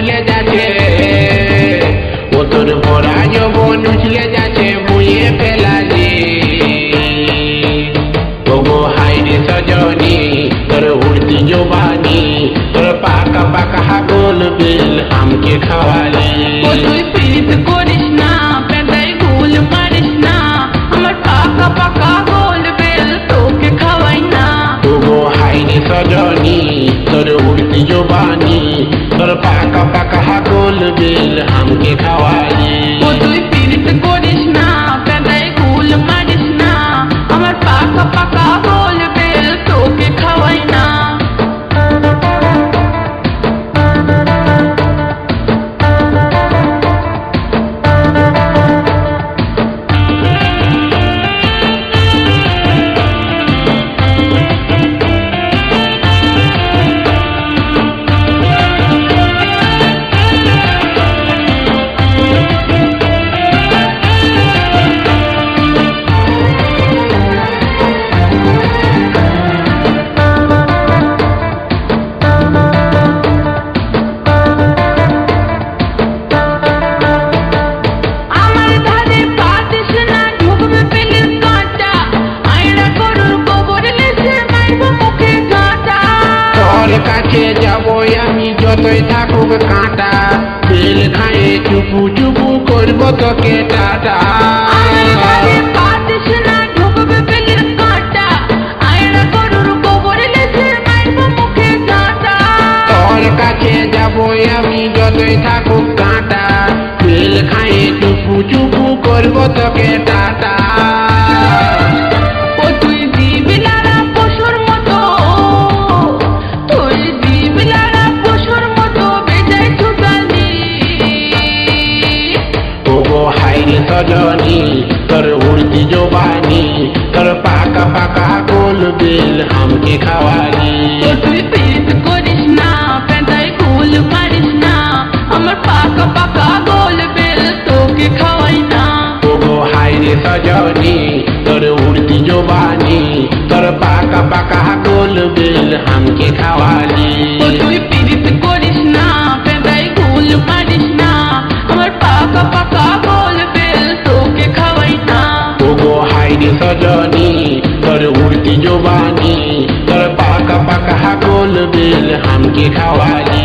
উছলে যাচ্ছে, ও তোর ভরা যৌবন উছলে যাচ্ছে, মুয়ে ফেলালি। ওগো হাইরে সজনী তোর উড়তি জবানি, তোর পাকা পাকা গোল বিল আমকে খাওয়ালি। ও তুই প্রীত করিস না, পেদাই ভুল মারিস না, আমার পাকা পাকা গোল বেল তোকে খাওয়াই না। ওগো হাইরে সজনী তোর উড়তি জবানি, তোর পাকা পাকা গোল বিল আমকে খাওয়ালি। ও তুই প্রীত করিস না, পেদাই ভুল মারিস না, আমার পাকা পাকা গোল বেল তোকে খাওয়াই না। কাছে যাবো আমি যতই থাকুক কাঁটা, তেল খায়ে চুপু চুপু করবো তোকে টাটা। তোর কাছে যাবো আমি যতই থাকুক কাঁটা, তেল খায়ে চুপু চুপু করবো তোকে টাটা। সজনী তোর উড়তি জবানি, তোর পাকা পাকা গোল বিল আমকে খাওয়ালি। তুই প্রীত করিস না, পেদাই ভুল মারিস না, আমার পাকা পাকা গোল বেল তোকে খাওয়াই না। ওগো হাইরে সজনী তোর উড়তি জবানি, তোর পাকা পাকা গোল বিল আমকে খাওয়ালি। তুই প্রীত করিস না, পেদাই ভুল মারিস না, আমার পাকা পাকা গোল বেল তোকে খাওয়াই না। ওগো হাইরে সজনী তোর উড়তি জবানি, তোর পাকা পাকা গোল বিল আমকে খাওয়ালি।